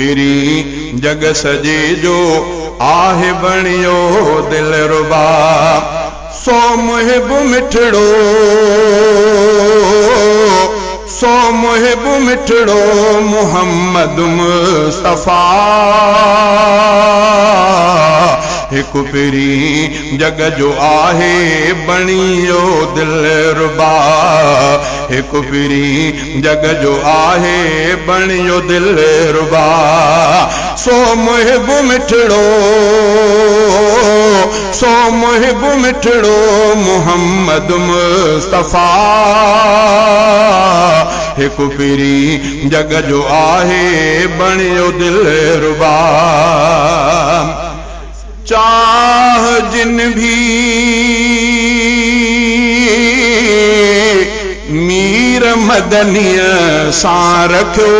पीरी जग सजे जो आहे बणियो दिल रुबा सो मुहिब मिठड़ो सो मुहिब मिठड़ो मोहम्मद मुस्तफा एक पीरी जग जो आहे बणियो दिल रुबा एक पीरी जग जो आहे बणियो दिल रुबा सो मुहिब मिठड़ो सो मुहिब मिठड़ो मोहम्मद मुस्तफा एक पीरी जग जो आहे बणियो दिल रुबा चाह जिन भी मीर मदनीय सां रखियो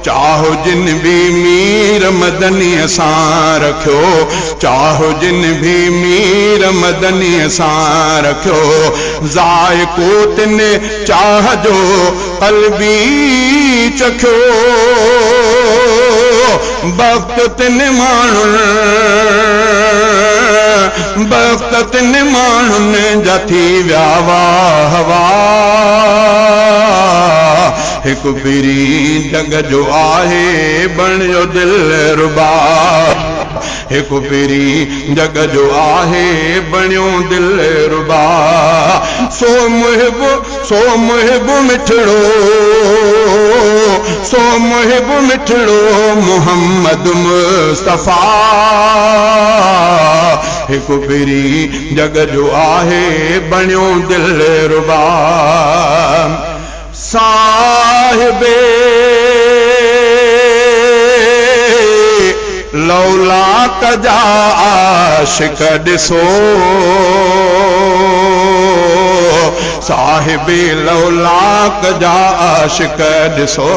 चाहो जिन भी मीर मदनीय सां रखियो चाहो जिन भी मीर मदनीय सां रखियो ज़ाइको तिन चाह जो क़ल्बी चखियो वक्त तिन माण्हुनि वक्त तिन माण्हुनि जा थी विया वाह वाह एक पीरी जग जो आहे बणियो दिल रुबा एक पीरी जग जो आहे बणियो दिल रुबा सो मुहिब मिठड़ो सो मुहिब मिठड़ो मोहम्मद मुस्तफा एक पीरी जग जो आहे बणियो दिल रुबा साहिबे लौला कजा आशिक ॾिसो साहिबे लौला कजा आशिक ॾिसो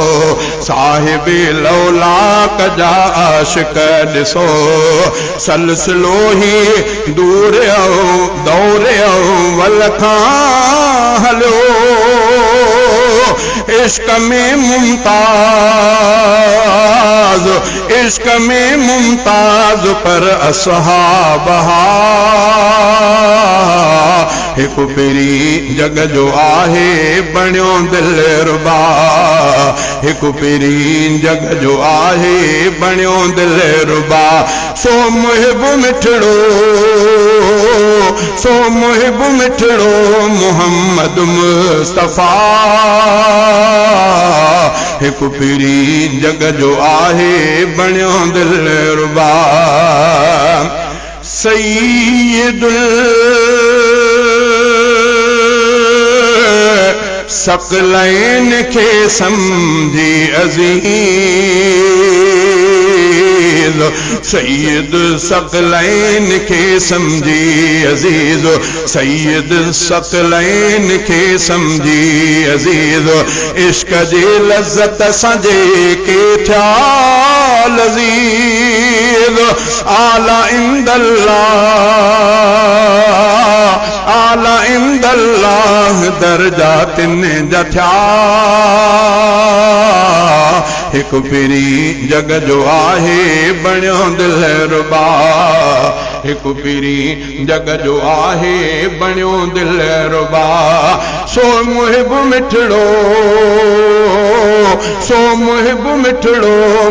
साहिबे लौला कजा आशिक ॾिसो सलसिलो ही दूर दौरियो वल खां हलियो इश्क में मुमताज इश्क में मुमताज पर असहाबहा एक पीरी जग जो आहे बणियो दिल रुबा एक पीरी जग जो आहे बणियो दिल रुबा सो मुहिब मिठड़ो मोहम्मद मुस्तफा एक पीरी जग जो आहे बणियो दिल रुबा सैयदुल सकलैन के समझी अजीज सैयद सकलैन के समझी अजीज सैयद सकलैन के समझी अजीज इश्क जे लज़्ज़त सजे के थया लज़ीज आला इंदल्लाह दर्जातिन जथया एक पीरी जग जो आहे बणियो दिल रुबा एक पीरी जग जो आहे बणियो दिल रुबा सो मुहिब मिठड़ो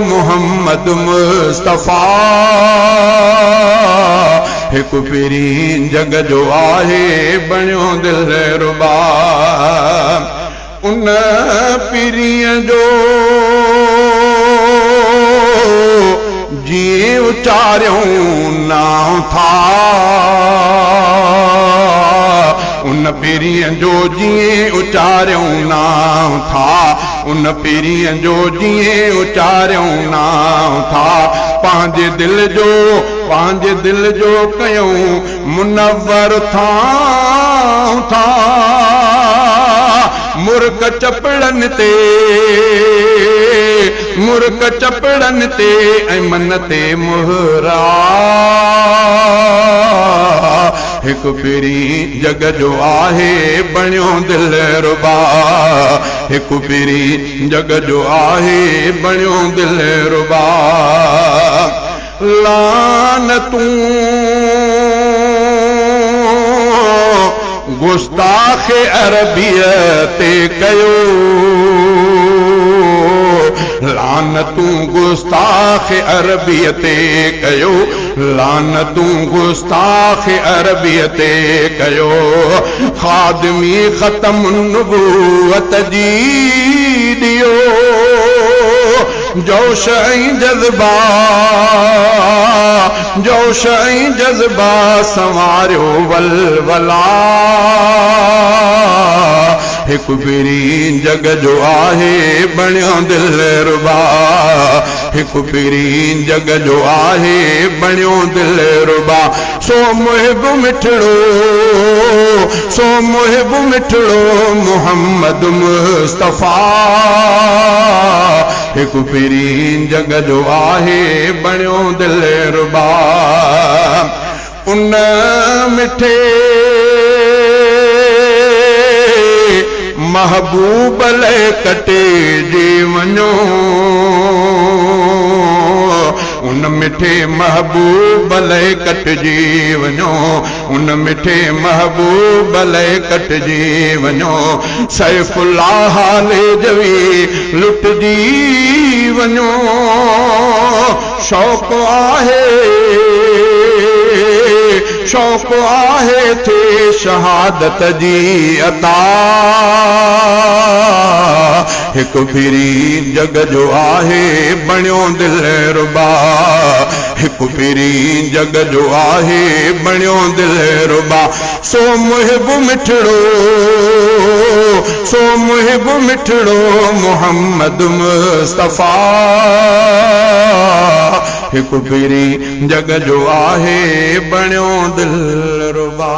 मोहम्मद मुस्तफा एक पीरी जग जो आहे बणियो दिल रुबा उन पीरीअ जो जी उचारियूं नाम था उन पीरीअ जो जीअं उचारियूं नाम था उन पीरीअ जो जीअं उचारियूं नाम था पंहिंजे दिल जो कयूं मुनव्वर था मुर्क चपड़न ते ऐं मन ते मुहरा हिक पीरी जग जो आहे बणियो दिलरुबा हिक पीरी जग जो आहे बणियो दिलरुबा लानतूं गुस्ताख अरबियत कयो लानतूं गुस्ताख अरबियत कयो लानतूं गुस्ताख अरबियत कयो खादमी ख़त्म नबूवत जी दियो जोश ऐं जज़्बा संवारियो वलवला हिक पीरी जग जो आहे बणियो दिलरुबा हिक पीरी जग जो आहे बणियो दिलरुबा सो मुहिब मिठड़ो मुहम्मद मुस्तफ़ा हिक पीरी जग जो आहे बणियो दिलरुबा उन मिठे महबूब ले कटे जी वञो उन मिठे महबूब ले कटजी वञो उन मिठे महबूब ले कटजी वञो सैफुल्लाह ले जवी लुटजी वञो शौक़ आहे थे शहादत जी अता हिक पीरी जग जो आहे बणियो दिलरुबा हिक पीरी जग जो आहे बणियो दिलरुबा सो मुहिब मिठड़ो मुहम्मद मुस्तफ़ा हिक पीरी जग जो आहे बणियो दिलरुबा।